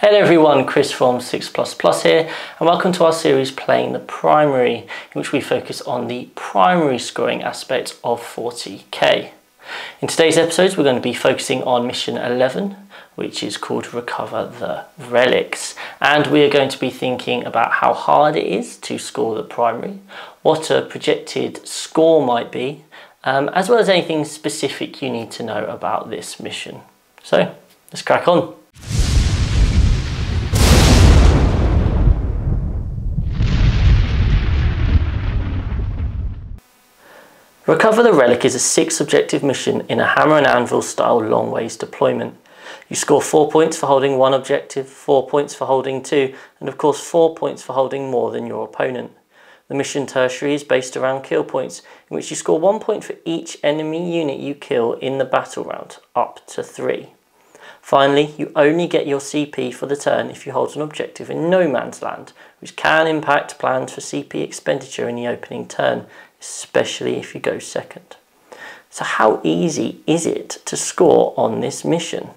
Hello everyone, Chris from 6++ here, and welcome to our series Playing the Primary, in which we focus on the primary scoring aspect of 40k. In today's episodes we're going to be focusing on mission 11, which is called Recover the Relics, and we are going to be thinking about how hard it is to score the primary, what a projected score might be, as well as anything specific you need to know about this mission. So let's crack on. Recover the Relic is a 6 objective mission in a hammer and anvil style long ways deployment. You score 4 points for holding one objective, 4 points for holding 2, and of course 4 points for holding more than your opponent. The mission tertiary is based around kill points, in which you score 1 point for each enemy unit you kill in the battle round, up to 3. Finally, you only get your CP for the turn if you hold an objective in no man's land, which can impact plans for CP expenditure in the opening turn, especially if you go second. So how easy is it to score on this mission?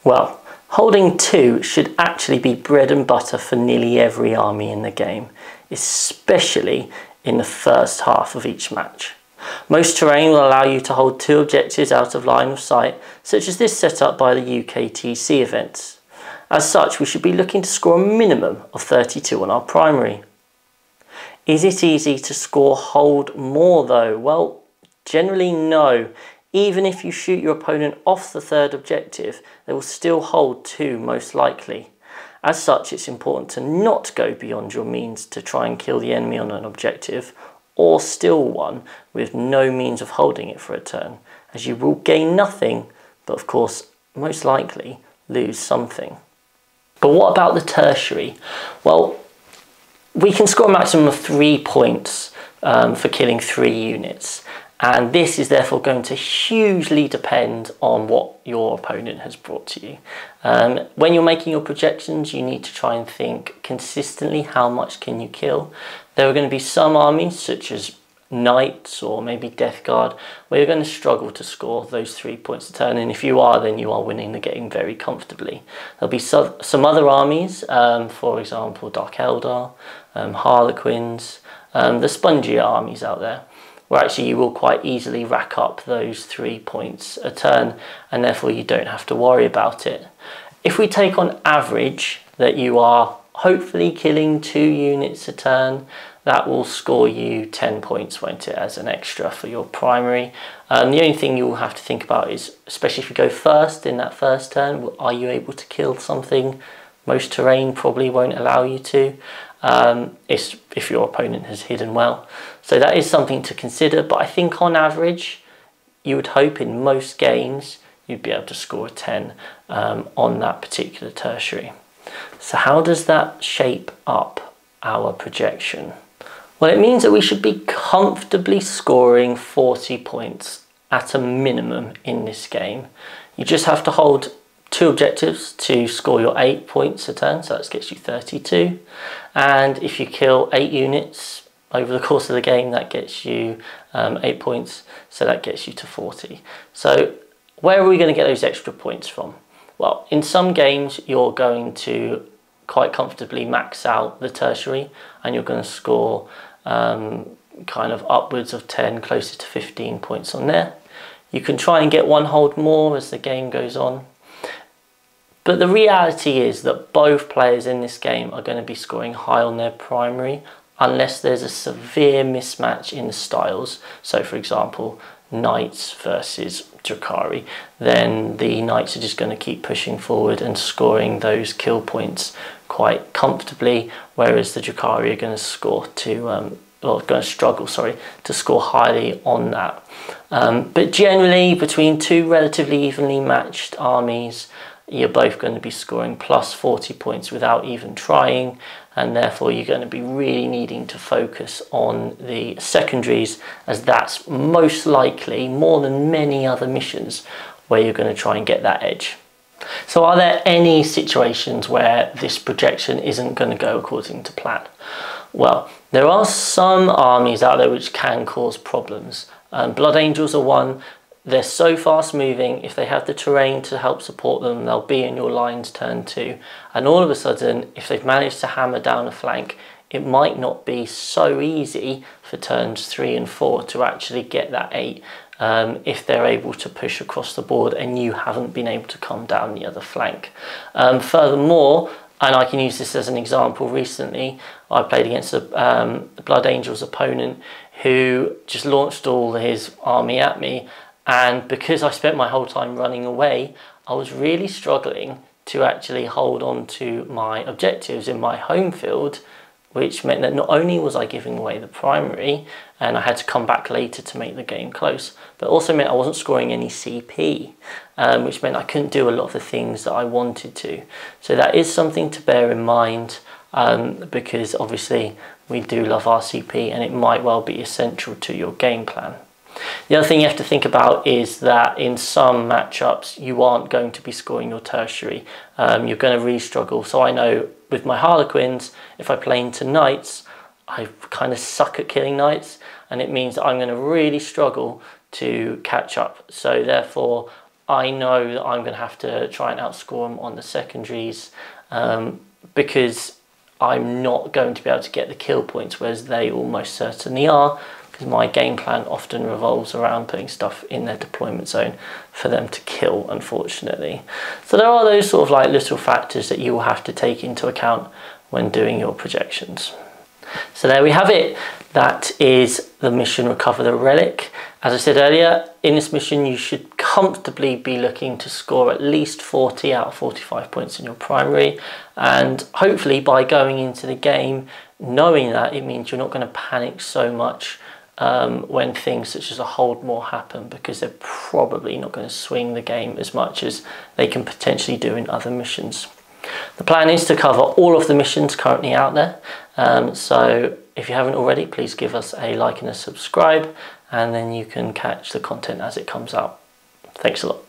Well, holding 2 should actually be bread and butter for nearly every army in the game, especially in the first half of each match. Most terrain will allow you to hold 2 objectives out of line of sight, such as this set up by the UKTC events. As such, we should be looking to score a minimum of 32 on our primary. Is it easy to score hold more though? Well, generally no. Even if you shoot your opponent off the 3rd objective, they will still hold 2 most likely. As such, it's important to not go beyond your means to try and kill the enemy on an objective, or steal one with no means of holding it for a turn, as you will gain nothing, but of course, most likely lose something. But what about the tertiary? Well, we can score a maximum of 3 points for killing 3 units, and this is therefore going to hugely depend on what your opponent has brought to you. When you're making your projections, you need to try and think consistently how much can you kill. There are going to be some armies, such as Knights or maybe Death Guard, where you're going to struggle to score those 3 points a turn, and if you are, then you are winning the game very comfortably. There'll be some other armies, for example Dark Eldar, Harlequins, the spongier armies out there, where actually you will quite easily rack up those 3 points a turn, and therefore you don't have to worry about it. If we take on average that you are hopefully killing 2 units a turn, that will score you 10 points, won't it, as an extra for your primary. The only thing you'll have to think about is, especially if you go first in that first turn, are you able to kill something? Most terrain probably won't allow you to, if your opponent has hidden well. So that is something to consider, but I think on average, you would hope in most games, you'd be able to score a 10 on that particular tertiary. So how does that shape up our projection? Well, it means that we should be comfortably scoring 40 points at a minimum in this game. You just have to hold 2 objectives to score your 8 points a turn, so that gets you 32. And if you kill 8 units over the course of the game, that gets you 8 points, so that gets you to 40. So where are we going to get those extra points from? Well, in some games you're going to quite comfortably max out the tertiary, and you're going to score kind of upwards of 10, closer to 15 points on there. You can try and get 1 hold more as the game goes on. But the reality is that both players in this game are going to be scoring high on their primary unless there's a severe mismatch in the styles. So for example, Knights versus Drukhari, then the Knights are just going to keep pushing forward and scoring those kill points quite comfortably, whereas the Drukhari are going to struggle to score highly on that. But generally, between 2 relatively evenly matched armies, you're both going to be scoring plus 40 points without even trying, and therefore you're going to be really needing to focus on the secondaries, as that's most likely, more than many other missions, where you're going to try and get that edge. So are there any situations where this projection isn't going to go according to plan? Well, there are some armies out there which can cause problems. Blood Angels are one. they're so fast moving. If they have the terrain to help support them, they'll be in your lines turn 2. And all of a sudden, if they've managed to hammer down a flank, it might not be so easy for turns 3 and 4 to actually get that 8 if they're able to push across the board and you haven't been able to come down the other flank. Furthermore, and I can use this as an example, recently I played against a Blood Angels opponent who just launched all his army at me, and because I spent my whole time running away, I was really struggling to actually hold on to my objectives in my home field, which meant that not only was I giving away the primary and I had to come back later to make the game close, but also meant I wasn't scoring any CP, which meant I couldn't do a lot of the things that I wanted to. So that is something to bear in mind, because obviously we do love our CP and it might well be essential to your game plan. The other thing you have to think about is that in some matchups you aren't going to be scoring your tertiary. You're going to really struggle. So I know with my Harlequins, if I play into knights, I kind of suck at killing knights, and it means that I'm going to really struggle to catch up. So therefore I know that I'm going to have to try and outscore them on the secondaries, because I'm not going to be able to get the kill points, whereas they almost certainly are, because my game plan often revolves around putting stuff in their deployment zone for them to kill, unfortunately. So there are those sort of like little factors that you will have to take into account when doing your projections. So there we have it. That is the mission Recover the Relic. As I said earlier, in this mission you should comfortably be looking to score at least 40 out of 45 points in your primary, and hopefully by going into the game knowing that, it means you're not going to panic so much when things such as a hold more happen, because they're probably not going to swing the game as much as they can potentially do in other missions. The plan is to cover all of the missions currently out there, so if you haven't already, please give us a like and a subscribe, and then you can catch the content as it comes out. Thanks a lot.